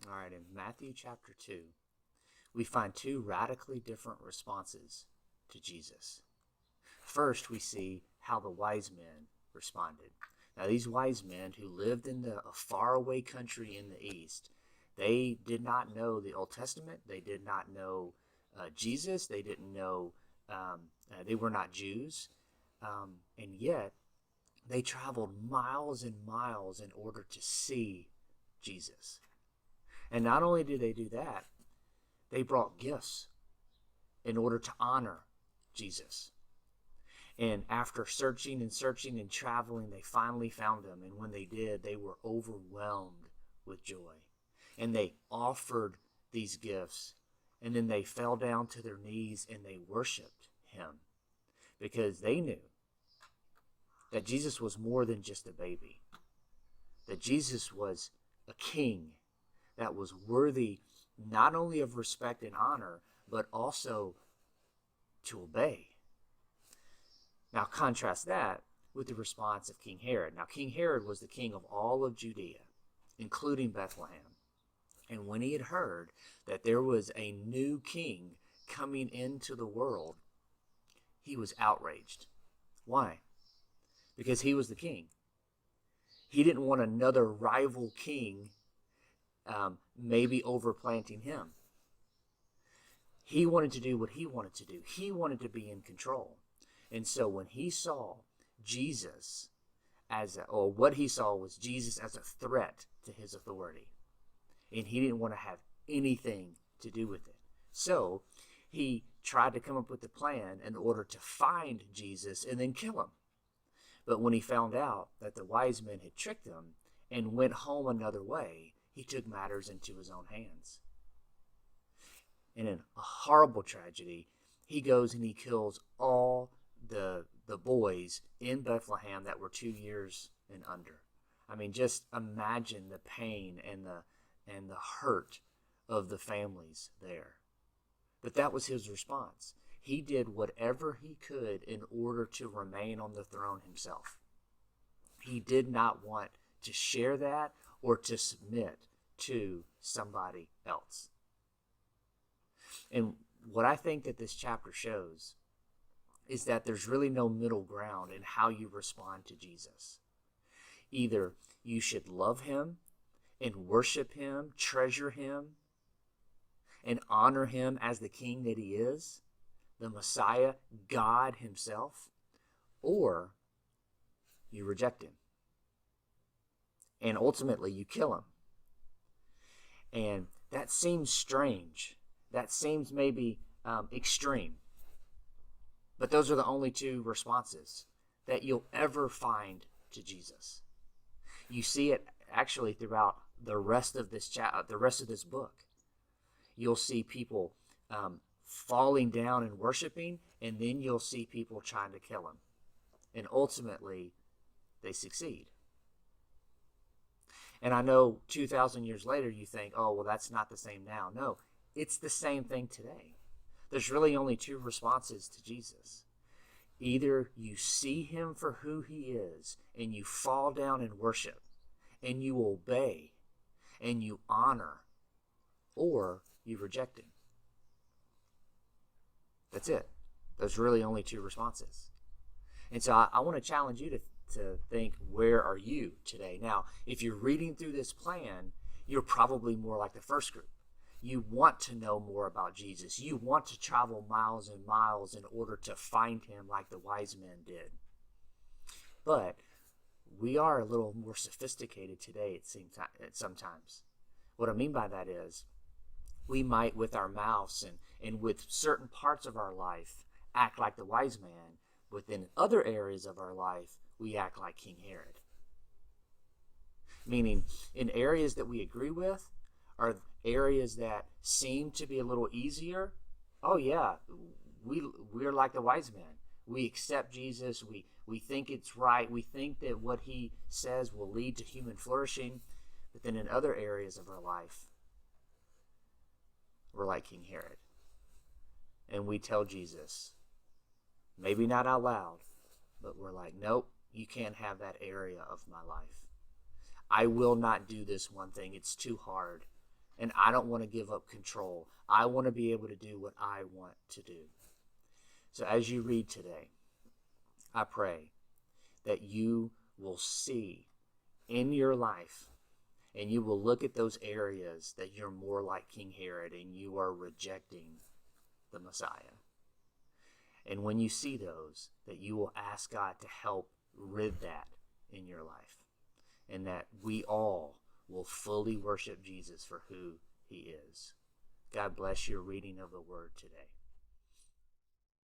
All right, in Matthew chapter 2, we find two radically different responses to Jesus. First, we see how the wise men responded. Now, these wise men who lived in a faraway country in the east, they did not know the Old Testament. They did not know Jesus. They didn't know, they were not Jews. And yet, they traveled miles and miles in order to see Jesus. And not only did they do that, they brought gifts in order to honor Jesus. And after searching and traveling, they finally found him. And when they did, they were overwhelmed with joy. And they offered these gifts. And then they fell down to their knees and they worshiped him. Because they knew that Jesus was more than just a baby. That Jesus was a king that was worthy not only of respect and honor, but also to obey. Now contrast that with the response of King Herod. Now King Herod was the king of all of Judea, including Bethlehem. And when he had heard that there was a new king coming into the world, he was outraged. Why? Because he was the king. He didn't want another rival king maybe overplanting him. He wanted to do what he wanted to do. He wanted to be in control. And so when he saw Jesus or what he saw was Jesus as a threat to his authority. And he didn't want to have anything to do with it. So he tried to come up with a plan in order to find Jesus and then kill him. But when he found out that the wise men had tricked him and went home another way, he took matters into his own hands. And in a horrible tragedy, he goes and he kills all the boys in Bethlehem that were 2 years and under. I mean, just imagine the pain and the hurt of the families there. But that was his response. He did whatever he could in order to remain on the throne himself. He did not want to share that or to submit to somebody else. And what I think that this chapter shows is that there's really no middle ground in how you respond to Jesus. Either you should love him and worship him, treasure him, and honor him as the king that he is, the Messiah, God himself, or you reject him. And ultimately you kill him. And that seems strange. That seems maybe extreme. But those are the only two responses that you'll ever find to Jesus. You see it actually throughout the rest of this book. You'll see people falling down and worshiping, and then you'll see people trying to kill him. And ultimately, they succeed. And I know 2,000 years later you think, oh, well, that's not the same now. No, it's the same thing today. There's really only two responses to Jesus. Either you see him for who he is, and you fall down and worship, and you obey, and you honor, or you reject him. That's it. There's really only two responses. And so I want to challenge you to think, where are you today? Now, if you're reading through this plan, you're probably more like the first group. You want to know more about Jesus. You want to travel miles and miles in order to find him like the wise men did. But we are a little more sophisticated today, it seems sometimes. What I mean by that is, we might with our mouths and with certain parts of our life act like the wise man, but in other areas of our life, we act like King Herod. Meaning, in areas that we agree with, are areas that seem to be a little easier. Oh yeah, we're like the wise man. We accept Jesus. We think it's right. We think that what he says will lead to human flourishing. But then in other areas of our life, we're like King Herod. And we tell Jesus, maybe not out loud, but we're like, nope, you can't have that area of my life. I will not do this one thing. It's too hard. and I don't want to give up control. I want to be able to do what I want to do. So as you read today, I pray that you will see in your life, and you will look at those areas that you're more like King Herod and you are rejecting the Messiah. And when you see those, that you will ask God to help rid that in your life. And that we all will fully worship Jesus for who he is. God bless your reading of the word today.